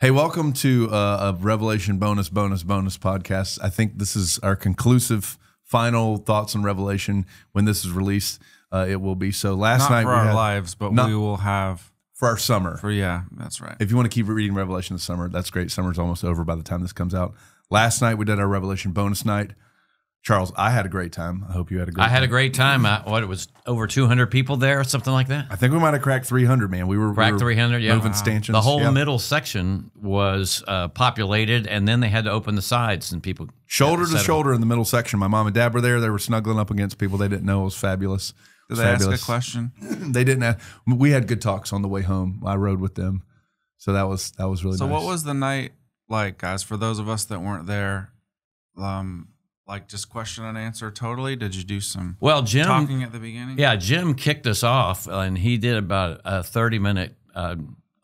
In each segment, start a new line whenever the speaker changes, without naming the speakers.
Hey, welcome to a Revelation bonus podcast. I think this is our conclusive final thoughts on Revelation. When this is released, it will be. So last night
for
we
our
had,
lives, but we will have
for our summer.
That's right.
If you want to keep reading Revelation this summer, that's great. Summer's almost over by the time this comes out. Last night we did our Revelation bonus night. Charles, I had a great time. I hope you had a great time.
I had a great time. It was over 200 people there or something like that?
I think we might have cracked 300, man. We were
300, yeah.
Moving stanchions.
The whole middle section was populated, and then they had to open the sides, and people...
Shoulder to shoulder in the middle section. My mom and dad were there. They were snuggling up against people they didn't know. It was fabulous.
Did they ask a question?
They didn't ask. We had good talks on the way home. I rode with them. So that was really nice.
So what was the night like, guys, for those of us that weren't there? Like just question and answer totally? Did you do some
Jim,
talking at the beginning?
Yeah, Jim kicked us off, and he did about a 30-minute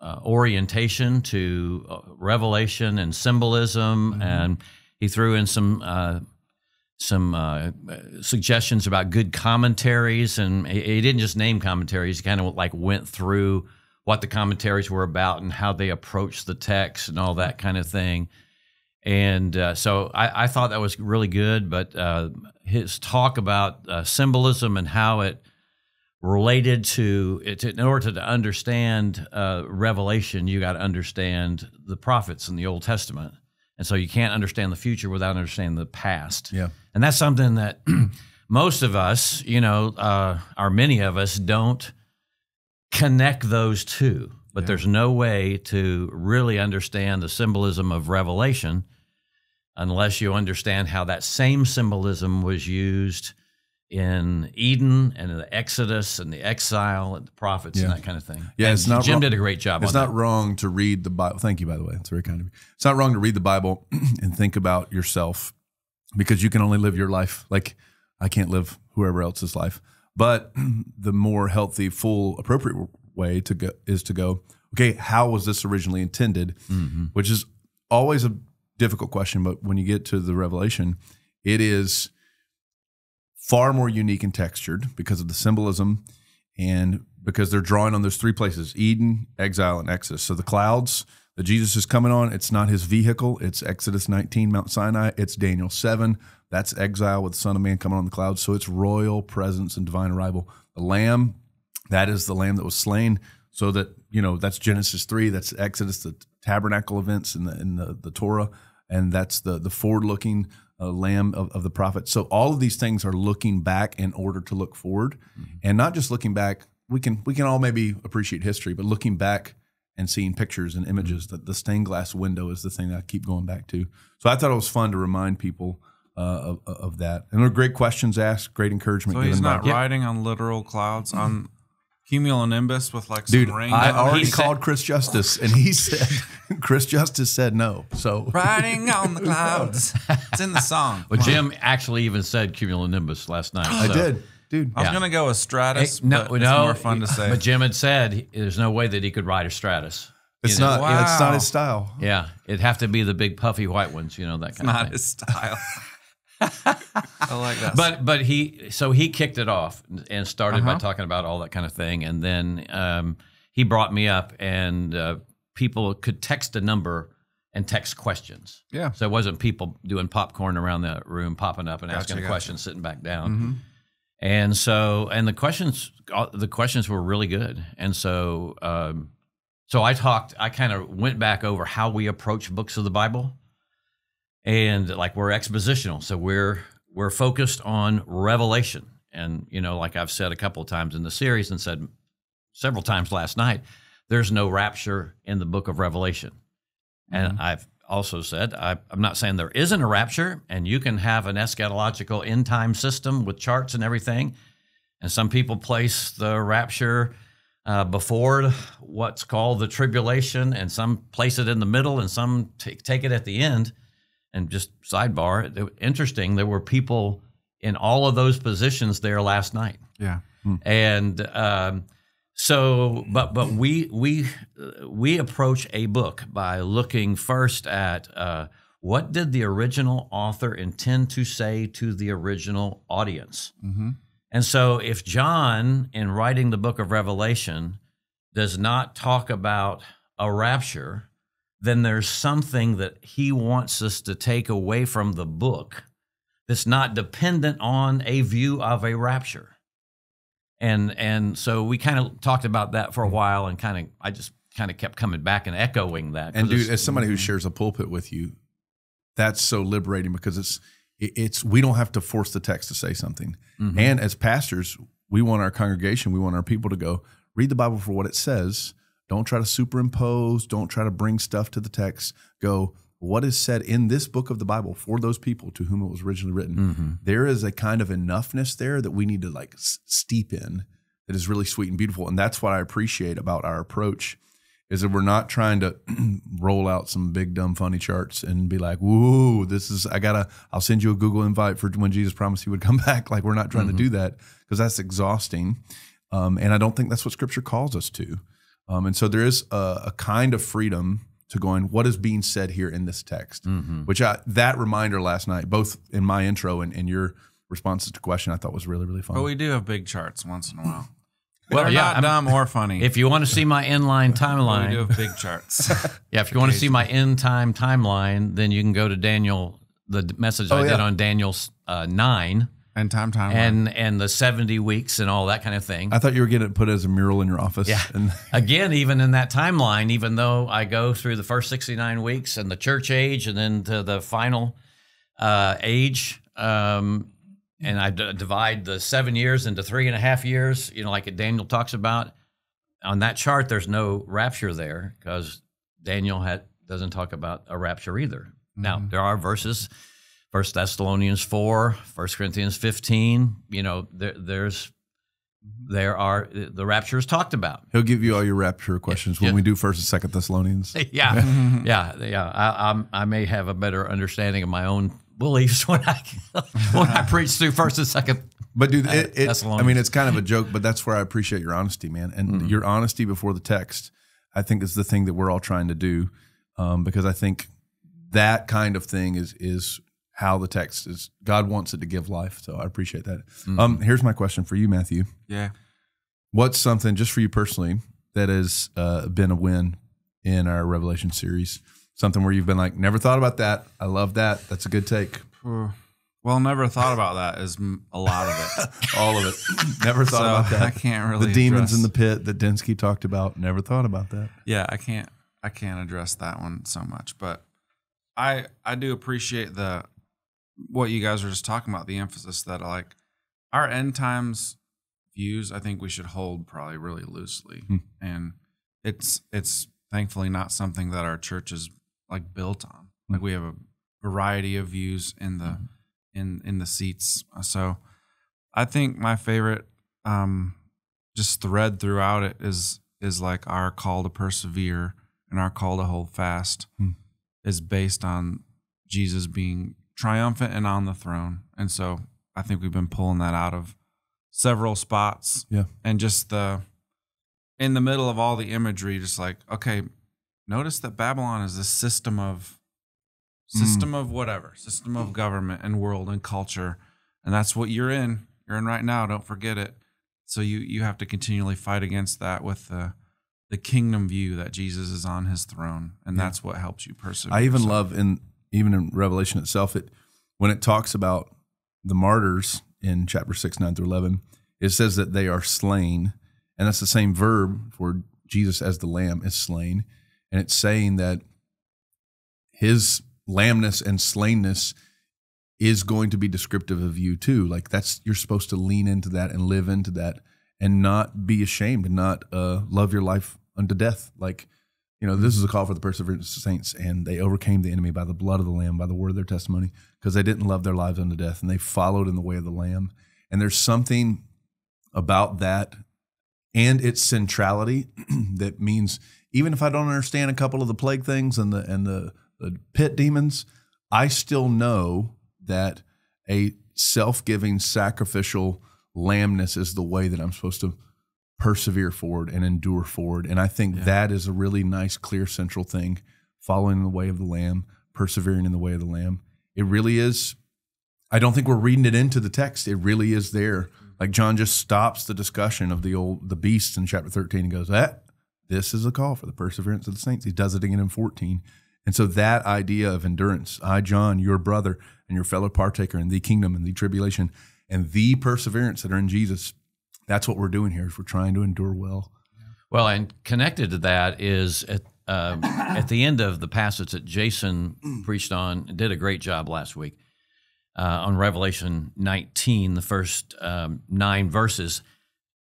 orientation to Revelation and symbolism, and he threw in some suggestions about good commentaries, and he didn't just name commentaries. He kind of like went through what the commentaries were about and how they approached the text and all that kind of thing. And so I thought that was really good, but his talk about symbolism and how it related to it, in order to understand Revelation, you got to understand the prophets in the Old Testament. And so you can't understand the future without understanding the past.
Yeah.
And that's something that most of us, or many of us don't connect those two. But there's no way to really understand the symbolism of Revelation unless you understand how that same symbolism was used in Eden and in the Exodus and the exile and the prophets and that kind of thing.
Yeah,
and Jim did a great job on that.
It's not wrong to read the Bible. Thank you, by the way. It's very kind of you. It's not wrong to read the Bible and think about yourself, because you can only live your life. Like, I can't live whoever else's life. But the more healthy, full, appropriate way to go is to go, okay, how was this originally intended? Which is always a difficult question, but when you get to the Revelation, it is far more unique and textured because of the symbolism and because they're drawing on those three places: Eden, exile, and Exodus. So the clouds that Jesus is coming on, it's not his vehicle. It's Exodus 19, Mount Sinai. It's Daniel 7. That's exile with the Son of Man coming on the clouds. So it's royal presence and divine arrival. The Lamb, that is the Lamb that was slain. So that, that's Genesis 3, that's Exodus, the tabernacle events in the Torah, and that's the forward-looking Lamb of the prophet. So all of these things are looking back in order to look forward, and not just looking back. We can all maybe appreciate history, but looking back and seeing pictures and images. That the stained glass window is the thing that I keep going back to. So I thought it was fun to remind people of that. And there are great questions asked, great encouragement given.
So he's not riding on literal clouds on cumulonimbus with like
Dude,
some rings.
I already called Chris Justice, and he said, Chris Justice said no. So
riding on the clouds. It's in the song.
Well, Jim actually even said cumulonimbus last night.
I did, dude.
I was going to go with Stratus,
no,
but it's more fun to say.
But Jim had said there's no way that he could ride a Stratus.
It's not.
Wow.
It's not his style.
Yeah, it'd have to be the big puffy white ones, that kind of thing.
Not his style. I like that.
But he kicked it off and started by talking about all that kind of thing, and then he brought me up, and people could text a number and text questions.
Yeah.
So it wasn't people doing popcorn around the room, popping up and asking a question, sitting back down. And so, and the questions were really good, and so I kind of went back over how we approach books of the Bible. And like, we're expositional, so we're focused on Revelation. And, like I've said a couple of times in the series and said several times last night, there's no rapture in the book of Revelation. And I've also said, I'm not saying there isn't a rapture, and you can have an eschatological end-time system with charts and everything. And some people place the rapture before what's called the tribulation, and some place it in the middle, and some take it at the end. And just sidebar, interesting, there were people in all of those positions there last night.
Yeah.
And but we approach a book by looking first at what did the original author intend to say to the original audience. And so if John, in writing the book of Revelation, does not talk about a rapture, then there's something that he wants us to take away from the book that's not dependent on a view of a rapture. And so we kind of talked about that for a while, and I just kind of kept coming back and echoing that.
And dude, as somebody who shares a pulpit with you, that's so liberating, because it's we don't have to force the text to say something. Mm-hmm. And as pastors, we want our congregation, we want our people to go read the Bible for what it says. Don't try to superimpose. Don't try to bring stuff to the text. Go, what is said in this book of the Bible for those people to whom it was originally written? Mm-hmm. There is a kind of enoughness there that we need to like steep in that is really sweet and beautiful. And that's what I appreciate about our approach, is that we're not trying to roll out some big, dumb, funny charts and be like, whoa, I'll send you a Google invite for when Jesus promised he would come back. Like, we're not trying to do that, because that's exhausting. And I don't think that's what Scripture calls us to. And so there is a kind of freedom to going, what is being said here in this text? Mm-hmm. Which that reminder last night, both in my intro and your responses to the question, I thought was really, really fun.
But we do have big charts once in a while. Well, they're not dumb or funny.
If you want to see my inline timeline,
we do have big charts.
Yeah, if you want to see my end time timeline, then you can go to Daniel, the message I did on Daniel 9.
And timeline.
And the 70 weeks and all that kind of thing.
I thought you were getting it put as a mural in your office.
Yeah. Again, even in that timeline, even though I go through the first 69 weeks and the church age and then to the final age, and I divide the 7 years into 3.5 years, like Daniel talks about. On that chart, there's no rapture there, because Daniel doesn't talk about a rapture either. Mm-hmm. Now, there are verses, 1 Thessalonians 4, 1 Corinthians 15, the rapture is talked about.
He'll give you all your rapture questions when we do 1st and 2nd Thessalonians.
Yeah. I may have a better understanding of my own beliefs when I preach through 1st and 2nd.
But dude, it's kind of a joke, but that's where I appreciate your honesty, man. And your honesty before the text, I think, is the thing that we're all trying to do, because I think that kind of thing is how the text is. God wants it to give life, so I appreciate that. Mm-hmm. Here's my question for you, Matthew.
Yeah.
What's something, just for you personally, that has been a win in our Revelation series? Something where you've been like, never thought about that. I love that. That's a good take.
Well, never thought about that is a lot of it.
All of it. Never thought about that.
I can't really
The demons in the pit that Densky talked about. Never thought about that.
Yeah, I can't address that one so much. But I do appreciate what you guys were just talking about, the emphasis that like our end times views, I think we should hold probably really loosely. And it's thankfully not something that our church is like built on. Like, we have a variety of views in the in the seats. So I think my favorite just thread throughout it is like our call to persevere and our call to hold fast is based on Jesus being triumphant and on the throne. And so I think we've been pulling that out of several spots.
Yeah.
And just in the middle of all the imagery, just like, okay, notice that Babylon is this system of whatever, system of government and world and culture. And that's what you're in. You're in right now. Don't forget it. So you have to continually fight against that with the kingdom view that Jesus is on his throne. And that's what helps you persevere.
I even love even in Revelation itself, when it talks about the martyrs in chapter 6, 9 through 11, it says that they are slain. And that's the same verb for Jesus as the Lamb is slain. And it's saying that his lambness and slainness is going to be descriptive of you too. Like, you're supposed to lean into that and live into that and not be ashamed and not love your life unto death. Like, this is a call for the perseverance of saints, and they overcame the enemy by the blood of the Lamb, by the word of their testimony, because they didn't love their lives unto death, and they followed in the way of the Lamb. And there's something about that and its centrality that means, even if I don't understand a couple of the plague things and the pit demons, I still know that a self-giving, sacrificial lambness is the way that I'm supposed to persevere forward and endure forward. And I think that is a really nice, clear, central thing, following the way of the Lamb, persevering in the way of the Lamb. It really is. I don't think we're reading it into the text. It really is there. Like, John just stops the discussion of the beasts in chapter 13 and goes, this is a call for the perseverance of the saints. He does it again in 14. And so that idea of endurance, I, John, your brother and your fellow partaker in the kingdom and the tribulation and the perseverance that are in Jesus, that's what we're doing here is we're trying to endure well.
Well, and connected to that is at the end of the passage that Jason preached on, did a great job last week on Revelation 19, the first 9 verses.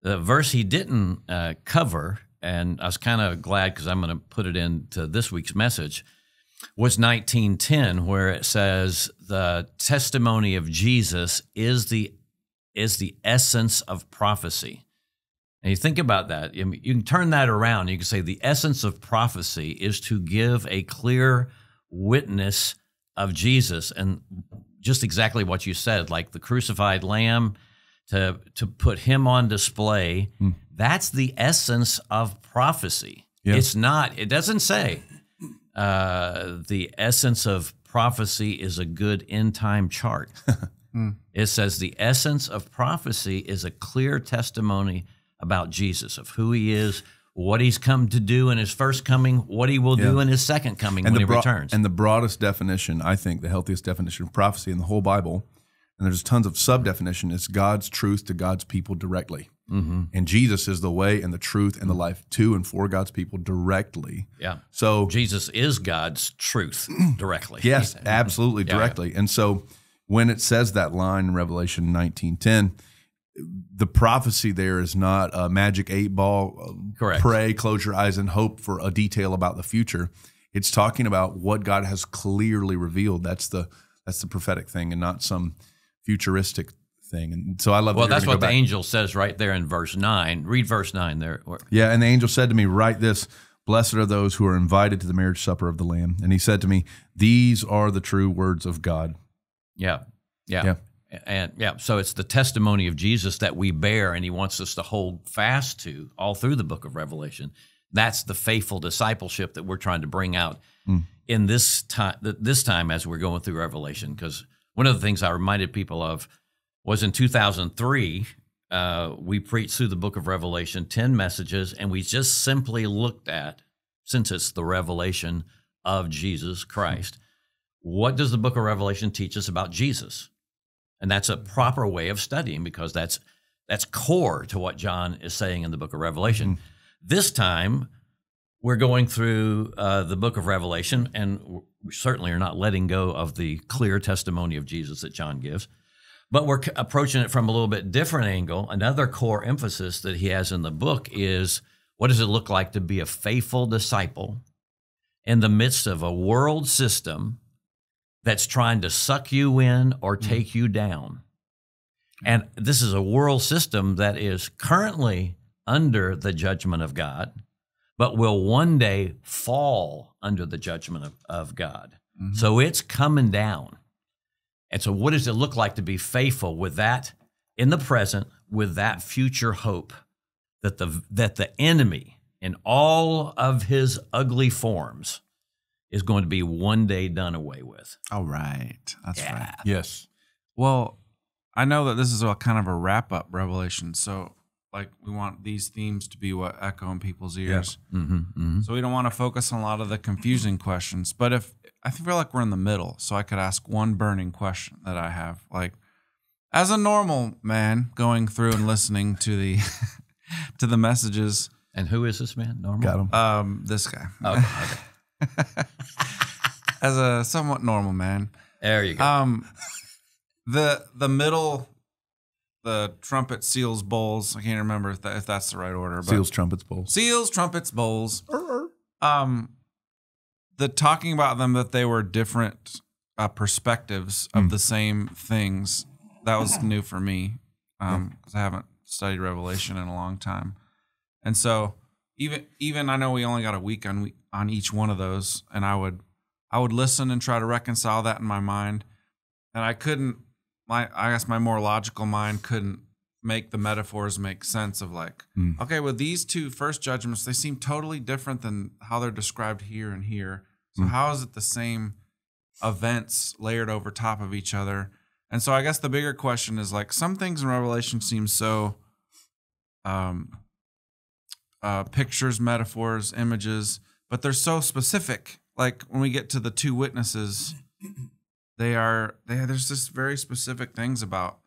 The verse he didn't cover, and I was kind of glad because I'm going to put it into this week's message, was 19:10, where it says the testimony of Jesus is the essence of prophecy. And you think about that, you can turn that around. You can say the essence of prophecy is to give a clear witness of Jesus, and just exactly what you said, like the crucified lamb, to put him on display. That's the essence of prophecy. Yeah. It's not, it doesn't say the essence of prophecy is a good end time chart. It says the essence of prophecy is a clear testimony about Jesus, of who he is, what he's come to do in his first coming, what he will do in his second coming when he returns.
And the broadest definition, I think the healthiest definition of prophecy in the whole Bible, and there's tons of sub-definition, is God's truth to God's people directly. And Jesus is the way and the truth and the life to and for God's people directly.
Yeah.
So
Jesus is God's truth directly.
Yes, absolutely directly. And so when it says that line in Revelation 19:10, the prophecy there is not a magic 8-ball,
correct,
pray, close your eyes, and hope for a detail about the future. It's talking about what God has clearly revealed. That's the prophetic thing, and not some futuristic thing. And so I love.
Well, that's what the angel says right there in verse 9. Read verse 9 there.
Yeah, and the angel said to me, "Write this: Blessed are those who are invited to the marriage supper of the Lamb." And he said to me, "These are the true words of God."
Yeah. And so it's the testimony of Jesus that we bear, and he wants us to hold fast to all through the book of Revelation. That's the faithful discipleship that we're trying to bring out in this time as we're going through Revelation. Because one of the things I reminded people of was in 2003, we preached through the book of Revelation 10 messages, and we just simply looked at, since it's the revelation of Jesus Christ, what does the book of Revelation teach us about Jesus? And that's a proper way of studying, because that's core to what John is saying in the book of Revelation. This time, we're going through the book of Revelation, and we certainly are not letting go of the clear testimony of Jesus that John gives, but we're approaching it from a little bit different angle. Another core emphasis that he has in the book is, what does it look like to be a faithful disciple in the midst of a world system that's trying to suck you in or take you down? And this is a world system that is currently under the judgment of God, but will one day fall under the judgment of God. So it's coming down. And so what does it look like to be faithful with that in the present, with that future hope that the enemy in all of his ugly forms is going to be one day done away with?
All right. That's right.
Yes.
Well, I know that this is a kind of a wrap-up Revelation, so like we want these themes to be what echo in people's ears. So we don't want to focus on a lot of the confusing questions, but if I feel like we're in the middle, so I could ask one burning question that I have. Like, as a normal man going through and listening to the to the messages.
And who is this man? Normal?
Got him.
This guy.
Okay.
As a somewhat normal man.
There you go.
The middle, the trumpet, seals, bowls. I can't remember if that's the right order. But
Seals, trumpets, bowls.
Seals, trumpets, bowls. The talking about them, that they were different perspectives of the same things, that was new for me, because I haven't studied Revelation in a long time. And so even I know we only got a week on each one of those, and I would listen and try to reconcile that in my mind, and I couldn't. I guess my more logical mind couldn't make the metaphors make sense of like, okay, well, these two first judgments, they seem totally different than how they're described here and here. So how is it the same events layered over top of each other? And so I guess the bigger question is, like, some things in Revelation seem so pictures, metaphors, images, but they're so specific. Like when we get to the two witnesses, there's just very specific things about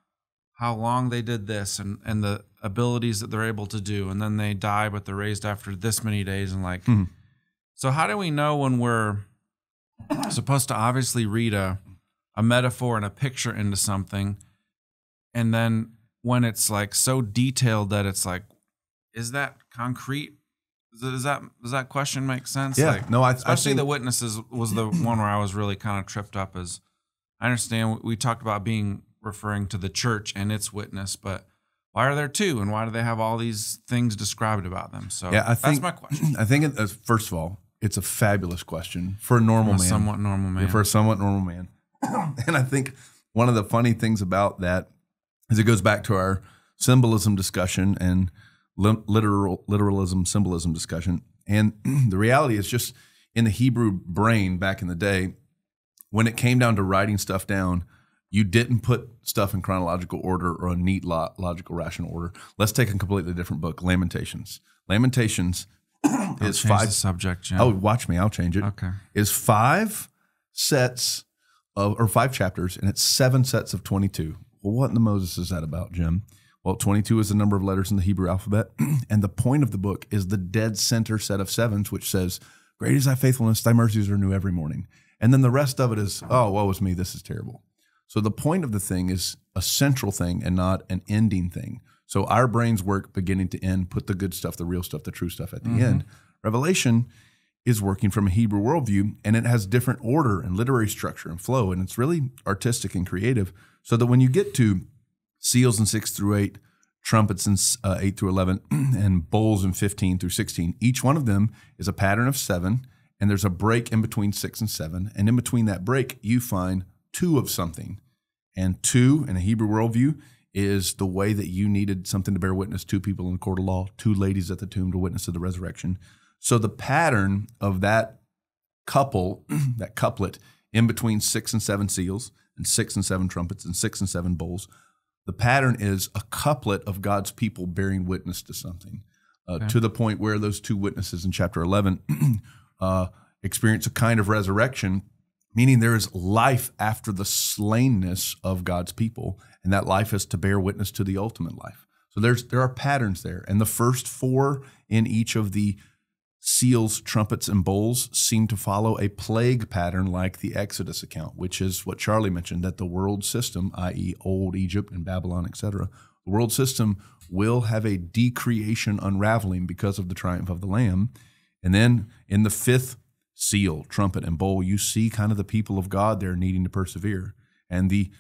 how long they did this and the abilities that they're able to do. And then they die, but they're raised after this many days. And like, so how do we know when we're supposed to obviously read a metaphor and a picture into something, and then when it's like so detailed that it's like, is that concrete? Does that question make sense?
Yeah,
like,
no,
especially
I think
the witnesses was the one where I was really kind of tripped up. As I understand, we talked about being referring to the church and its witness, but why are there two, and why do they have all these things described about them? So
yeah,
that's my question.
I think first of all, it's a fabulous question for a normal man,
somewhat normal man,
for a somewhat normal man. And I think one of the funny things about that is it goes back to our symbolism discussion and literalism, symbolism discussion. And the reality is just in the Hebrew brain back in the day, when it came down to writing stuff down, you didn't put stuff in chronological order or a neat, logical, rational order. Let's take a completely different book, Lamentations. Lamentations is
the subject, Jim.
Oh, watch me. I'll change it.
Okay.
Is 5 sets of, or 5 chapters, and it's 7 sets of 22. Well, what in the Moses is that about, Jim? Well, 22 is the number of letters in the Hebrew alphabet. And the point of the book is the dead center set of 7s, which says, great is thy faithfulness, thy mercies are new every morning. And then the rest of it is, oh, woe is me, this is terrible. So the point of the thing is a central thing and not an ending thing. So our brains work beginning to end, put the good stuff, the real stuff, the true stuff at the end. Revelation is working from a Hebrew worldview, and it has different order and literary structure and flow, and it's really artistic and creative, so that when you get to seals in 6 through 8, trumpets in 8 through 11, and bowls in 15 through 16, each one of them is a pattern of 7, and there's a break in between 6 and 7, and in between that break, you find 2 of something. And 2 in a Hebrew worldview is the way that you needed something to bear witness, 2 people in a court of law, 2 ladies at the tomb to witness to the resurrection. So the pattern of that couple, that couplet in between 6 and 7 seals and 6 and 7 trumpets and 6 and 7 bowls, the pattern is a couplet of God's people bearing witness to something, to the point where those 2 witnesses in chapter 11 experience a kind of resurrection, meaning there is life after the slainness of God's people, and that life is to bear witness to the ultimate life. So there are patterns there, and the first 4 in each of the seals, trumpets, and bowls seem to follow a plague pattern like the Exodus account, which is what Charlie mentioned, that the world system, i.e. old Egypt and Babylon, etc., the world system will have a decreation unraveling because of the triumph of the Lamb. And then in the 5th seal, trumpet, and bowl, you see kind of the people of God there needing to persevere. And the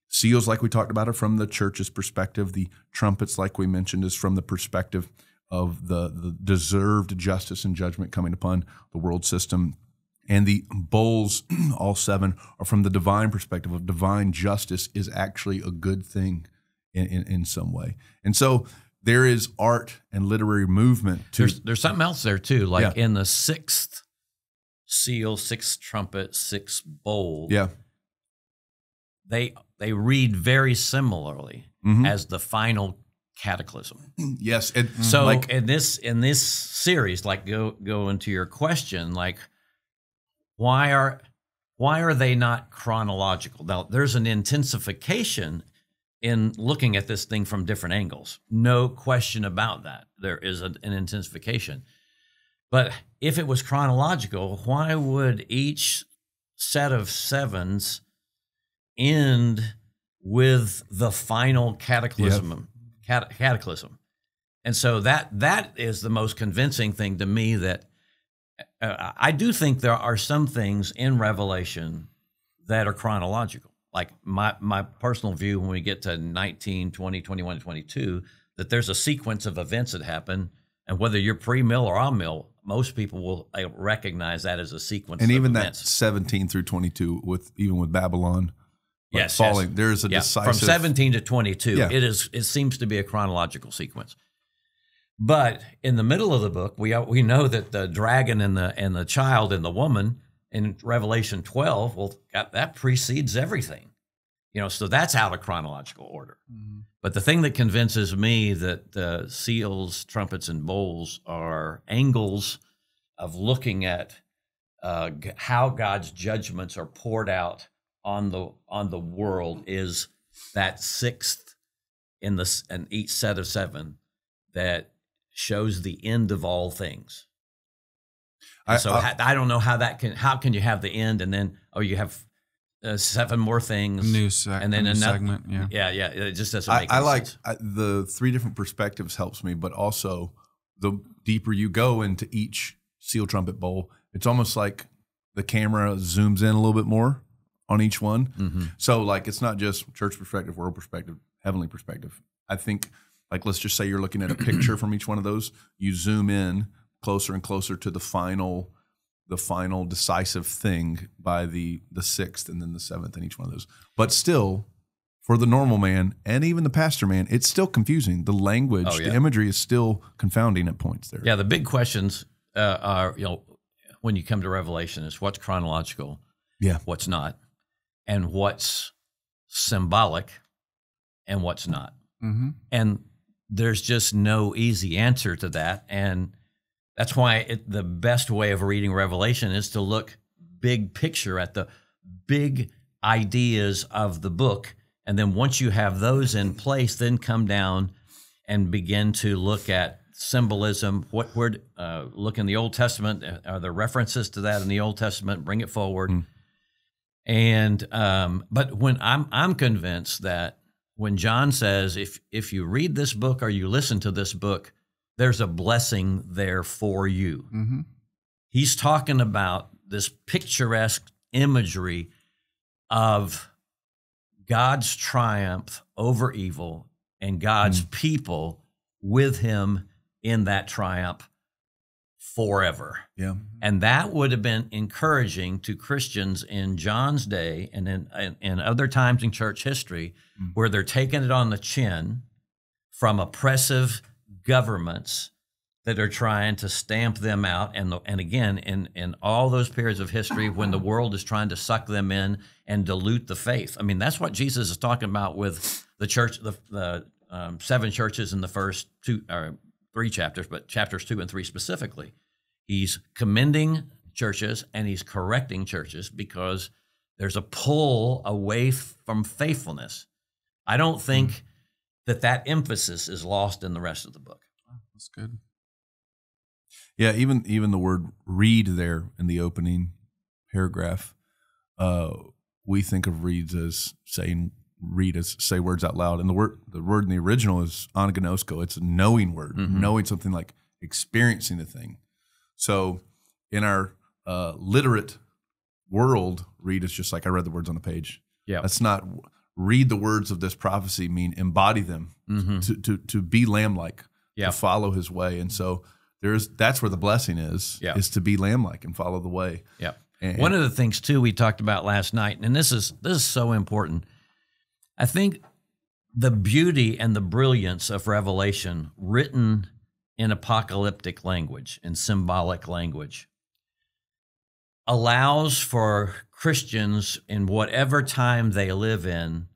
seals, like we talked about, are from the church's perspective. The trumpets, like we mentioned, is from the perspective of the deserved justice and judgment coming upon the world system. And the bowls, all 7, are from the divine perspective of divine justice is actually a good thing in some way. And so there is art and literary movement.
There's something else there too, like in the 6th seal, 6th trumpet, 6th bowl.
Yeah.
They read very similarly as the final cataclysm.
Yes.
So like in this series, like go into your question, like why are they not chronological? Now there's an intensification in looking at this thing from different angles. No question about that. There is an intensification. But if it was chronological, why would each set of 7s end with the final cataclysm? Cataclysm. And so that is the most convincing thing to me, that I do think there are some things in Revelation that are chronological. Like my personal view, when we get to 19, 20, 21, and 22, that there's a sequence of events that happen, and whether you're pre-mill or on-mill, most people will recognize that as a sequence.
And
of
even
events.
that 17 through 22, with Babylon,
yes,
falling, there is a decisive
from 17 to 22. It seems to be a chronological sequence. But in the middle of the book, we know that the dragon and the child and the woman in Revelation 12, well, that precedes everything. So that's out of chronological order. But the thing that convinces me that the seals, trumpets, and bowls are angles of looking at how God's judgments are poured out on the world is that sixth in each set of seven that shows the end of all things. I don't know how can you have the end and then you have seven more things,
and then another segment.
Yeah. It just doesn't make any sense.
The three different perspectives helps me, but also the deeper you go into each seal, trumpet, bowl, it's almost like the camera zooms in a little bit more on each one.
Mm-hmm.
So like it's not just church perspective, world perspective, heavenly perspective. I think like let's just say you're looking at a picture from each one of those. You zoom in closer and closer to the final decisive thing by the sixth and then the seventh in each one of those. But still, for the normal man and even the pastor man, it's still confusing. The language, the imagery is still confounding at points there.
Yeah, the big questions are, when you come to Revelation is what's chronological, what's not, and what's symbolic and what's not.
Mm-hmm.
And there's just no easy answer to that. And that's why the best way of reading Revelation is to look big picture at the big ideas of the book. And then once you have those in place, then come down and begin to look at symbolism. Look in the Old Testament. Are there references to that in the Old Testament? Bring it forward. And but when I'm convinced that when John says, if you read this book or you listen to this book, there's a blessing there for you.
Mm-hmm.
He's talking about this picturesque imagery of God's triumph over evil and God's people with him in that triumph forever.
Yeah.
And that would have been encouraging to Christians in John's day and in other times in church history where they're taking it on the chin from oppressive governments that are trying to stamp them out. And again, in all those periods of history when the world is trying to suck them in and dilute the faith. I mean, that's what Jesus is talking about with the church, the 7 churches in the first 3 chapters, but chapters 2 and 3 specifically. He's commending churches and he's correcting churches because there's a pull away from faithfulness. I don't think that emphasis is lost in the rest of the book.
That's good.
Yeah, even the word read there in the opening paragraph, we think of read as say words out loud. And the word in the original is anagnosko. It's a knowing word, knowing something, like experiencing a thing. So in our literate world, read is just like I read the words on the page.
Yeah,
that's not read the words of this prophecy. Mean embody them, to be lamb-like, to follow his way. And so that's where the blessing is to be lamb-like and follow the way.
Yeah. And one of the things too we talked about last night, and this is so important. I think the beauty and the brilliance of Revelation written in apocalyptic language, in symbolic language, allows for Christians in whatever time they live in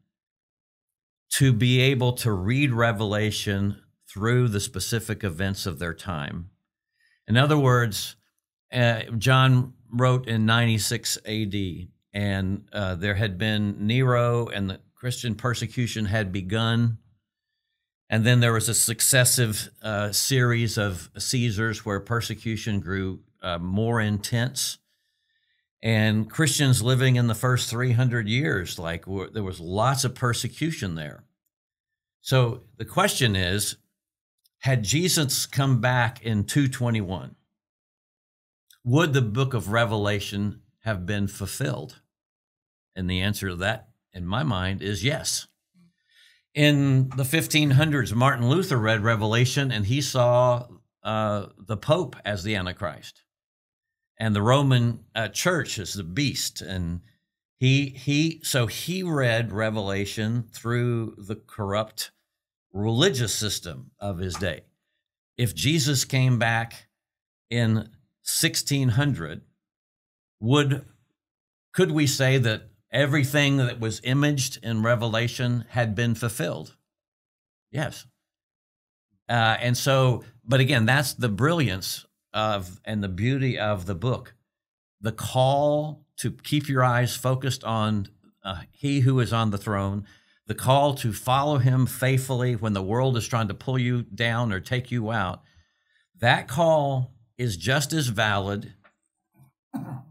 to be able to read Revelation through the specific events of their time. In other words, John wrote in 96 AD, and there had been Nero, and the Christian persecution had begun. And then there was a successive series of Caesars where persecution grew more intense. And Christians living in the first 300 years, there was lots of persecution there. So the question is, had Jesus come back in 221, would the book of Revelation have been fulfilled? And the answer to that, in my mind, is yes. In the 1500s, Martin Luther read Revelation and he saw the Pope as the Antichrist and the Roman Church as the beast. And so he read Revelation through the corrupt religious system of his day. If Jesus came back in 1600, could we say that everything that was imaged in Revelation had been fulfilled. Yes. And so, but again, that's the brilliance of and the beauty of the book. The call to keep your eyes focused on he who is on the throne, the call to follow him faithfully when the world is trying to pull you down or take you out. That call is just as valid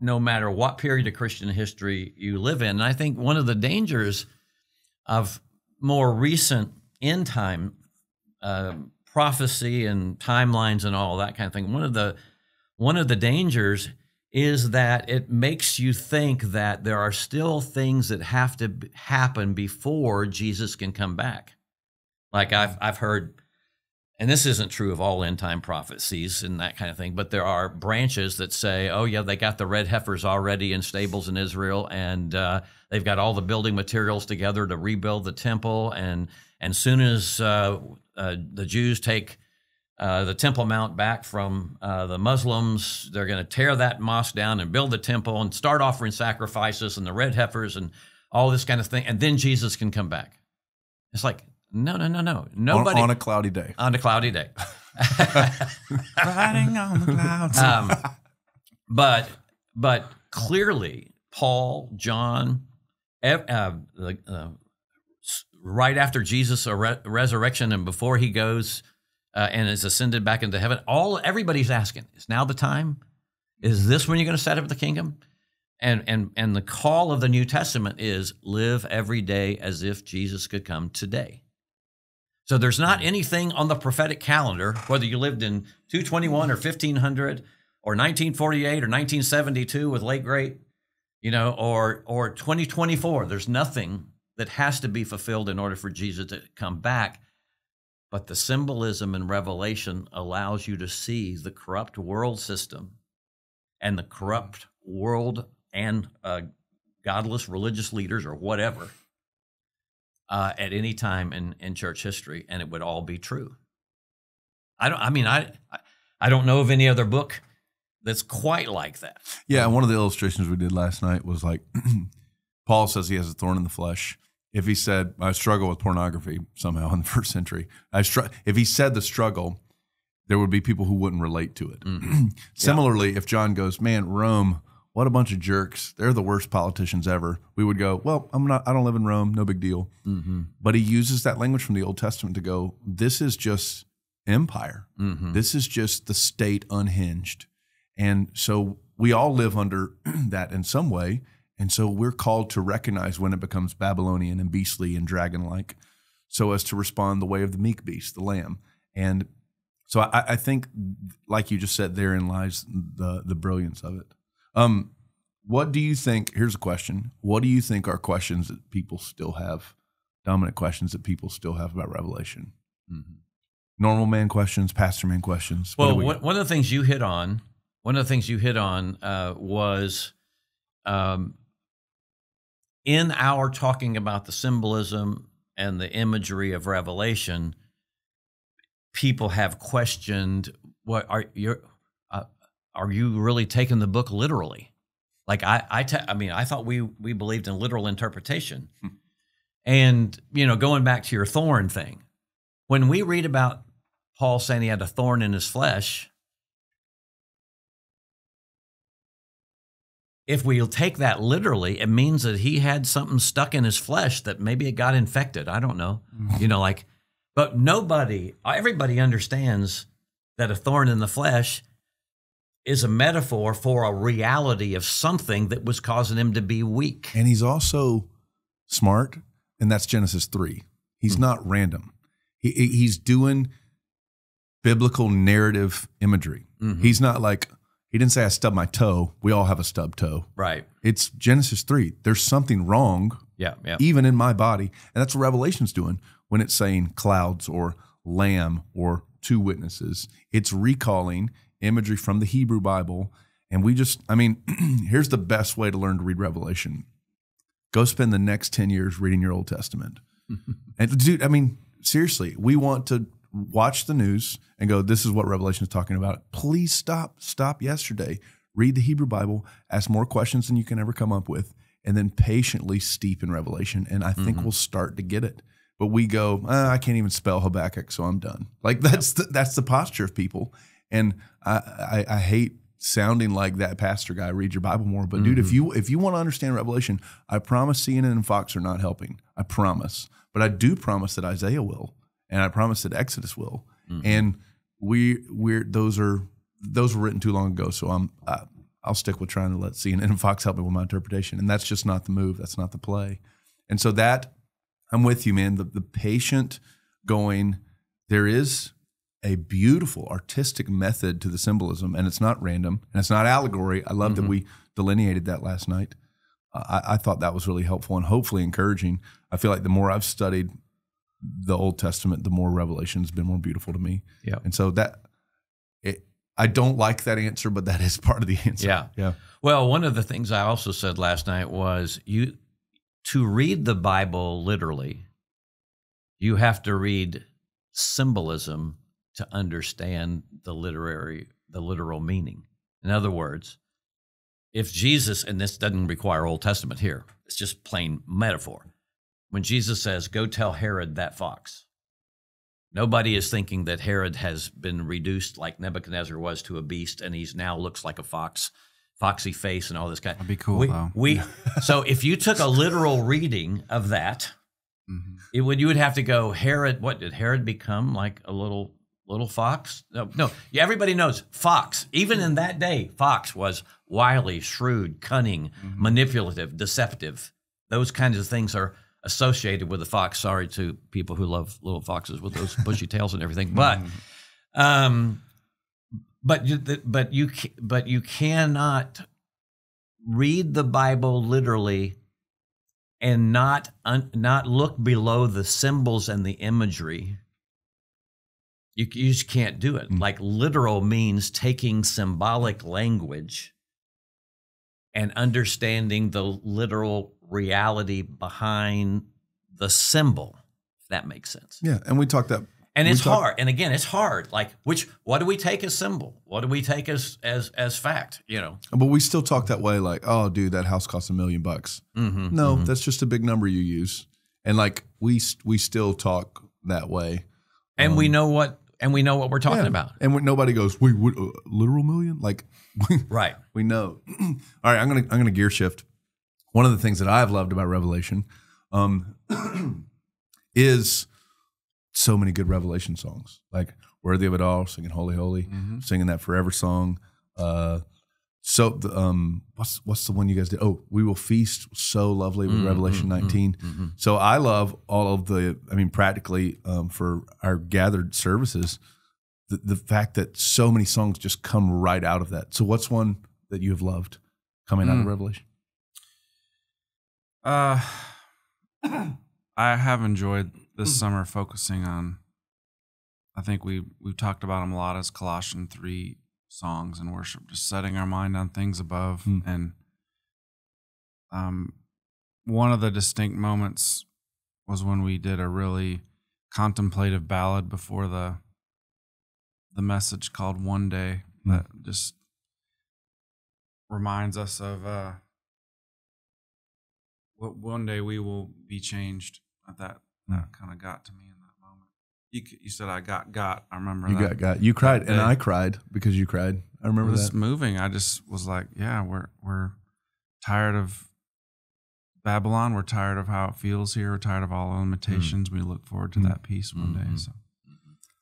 no matter what period of Christian history you live in. And I think one of the dangers of more recent end time prophecy and timelines and all that kind of thing, one of the dangers is that it makes you think that there are still things that have to happen before Jesus can come back. Like I've heard, and this isn't true of all end time prophecies and that kind of thing, but there are branches that say, oh yeah, they got the red heifers already in stables in Israel, and they've got all the building materials together to rebuild the temple, and soon as the Jews take the Temple Mount back from the Muslims, they're going to tear that mosque down and build the temple and start offering sacrifices and the red heifers and all this kind of thing, and then Jesus can come back. It's like, no. Nobody
on a cloudy day.
On a cloudy day.
Riding on the clouds.
But clearly, Paul, John, right after Jesus' resurrection and before he goes and is ascended back into heaven, everybody's asking, is now the time? Is this when you're going to set up the kingdom? And the call of the New Testament is live every day as if Jesus could come today. So there's not anything on the prophetic calendar, whether you lived in 221 or 1500 or 1948 or 1972 with late great, or 2024. There's nothing that has to be fulfilled in order for Jesus to come back. But the symbolism in Revelation allows you to see the corrupt world system and the corrupt world and godless religious leaders or whatever at any time in church history, and it would all be true. I don't know of any other book that's quite like that.
Yeah, one of the illustrations we did last night was like Paul says he has a thorn in the flesh. If he said, I struggle with pornography somehow in the first century, if he said the struggle, there would be people who wouldn't relate to it. Mm-hmm. Similarly, if John goes, man, Rome, what a bunch of jerks. They're the worst politicians ever. We would go, well, I don't live in Rome. No big deal. Mm-hmm. But he uses that language from the Old Testament to go, this is just empire. Mm-hmm. This is just the state unhinged. And so we all live under that in some way. And so we're called to recognize when it becomes Babylonian and beastly and dragon-like, so as to respond the way of the meek beast, the lamb. And so I think, like you just said, therein lies the brilliance of it. What do you think? Here's a question. What do you think are questions that people still have, dominant questions that people still have about Revelation? Mm-hmm. Normal man questions, pastor man questions.
Well, one of the things you hit on was in our talking about the symbolism and the imagery of Revelation, people have questioned, what are you really taking the book literally? Like I thought we believed in literal interpretation. And, going back to your thorn thing, when we read about Paul saying he had a thorn in his flesh, if we take that literally, it means that he had something stuck in his flesh that maybe it got infected. I don't know, but everybody understands that a thorn in the flesh is a metaphor for a reality of something that was causing him to be weak.
And he's also smart, and that's Genesis 3. He's not random. He's doing biblical narrative imagery. Mm-hmm. He's not like, he didn't say I stubbed my toe. We all have a stubbed toe.
Right.
It's Genesis 3. There's something wrong, even in my body. And that's what Revelation's doing when it's saying clouds or lamb or two witnesses. It's recalling imagery from the Hebrew Bible. And here's the best way to learn to read Revelation. Go spend the next 10 years reading your Old Testament. And dude, seriously, we want to watch the news and go, this is what Revelation is talking about. Please stop yesterday. Read the Hebrew Bible, ask more questions than you can ever come up with, and then patiently steep in revelation. And I think we'll start to get it. But we go, I can't even spell Habakkuk, so I'm done. Like that's the posture of people. And I hate sounding like that pastor guy, read your Bible more. But dude, if you want to understand Revelation, I promise CNN and Fox are not helping. I promise. But I do promise that Isaiah will, and I promise that Exodus will. And those were written too long ago. So I'll stick with trying to let CNN and Fox help me with my interpretation. And that's just not the move. That's not the play. And so I'm with you, man. The patient going, there is a beautiful artistic method to the symbolism, and it's not random, and it's not allegory. I love that we delineated that last night. I thought that was really helpful and hopefully encouraging. I feel like the more I've studied the Old Testament, the more Revelation has been more beautiful to me. Yeah. And so I don't like that answer, but that is part of the answer.
Yeah.
Yeah.
Well, one of the things I also said last night was to read the Bible literally, you have to read symbolism to understand the literal meaning. In other words, if Jesus, and this doesn't require Old Testament here, it's just plain metaphor. When Jesus says, go tell Herod that fox, nobody is thinking that Herod has been reduced like Nebuchadnezzar was to a beast, and he's now looks like a fox, foxy face and all this kind.
That'd be cool, though.
So if you took a literal reading of that, you would have to go, Herod, what did Herod become, like a little fox? No. Yeah, everybody knows fox. Even in that day, fox was wily, shrewd, cunning, manipulative, deceptive. Those kinds of things are associated with the fox. Sorry to people who love little foxes with those bushy tails and everything, but you cannot read the Bible literally and not look below the symbols and the imagery. You just can't do it. Like literal means taking symbolic language and understanding the literal reality behind the symbol, if that makes sense.
Yeah, and we talked that.
And it's hard. And again, it's hard. Like, what do we take as symbol? What do we take as fact? You know.
But we still talk that way, like, oh, dude, that house costs $1 million. No, that's just a big number you use. And like we still talk that way.
And we know what we're talking about.
And nobody goes, wait, what, literal million? Like,
right.
We know. All right, I'm gonna gear shift. One of the things that I've loved about Revelation is so many good Revelation songs, like "Worthy of It All," singing "Holy, Holy," singing that "Forever" song. What's the one you guys did? Oh, "We Will Feast," so lovely with Revelation 19. So I love all of practically for our gathered services, the fact that so many songs just come right out of that. So what's one that you have loved coming out of Revelation?
I have enjoyed this summer focusing on, I think we've talked about them a lot as Colossians 3 songs and worship, just setting our mind on things above. And one of the distinct moments was when we did a really contemplative ballad before the message called "One Day," that just reminds us of what one day we will be changed. That kind of got to me in that moment. You said I got. I remember
you
that.
got. You cried, and I cried because you cried. I remember that. It was
moving. I just was like, yeah, we're tired of Babylon. We're tired of how it feels here. We're tired of all the limitations. We look forward to that peace one day. So,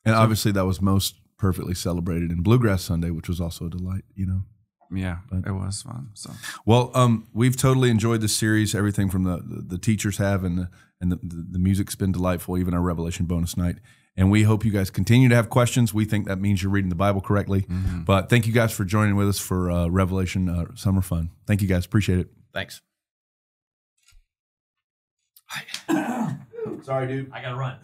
obviously that was most perfectly celebrated in Bluegrass Sunday, which was also a delight. You know.
Yeah, but it was fun. So,
well, we've totally enjoyed this series. Everything from the teachers have, and the music's been delightful. Even our Revelation bonus night, and we hope you guys continue to have questions. We think that means you're reading the Bible correctly. But thank you guys for joining with us for Revelation Summer Fun. Thank you guys, appreciate it.
Thanks.
Sorry, dude.
I gotta run.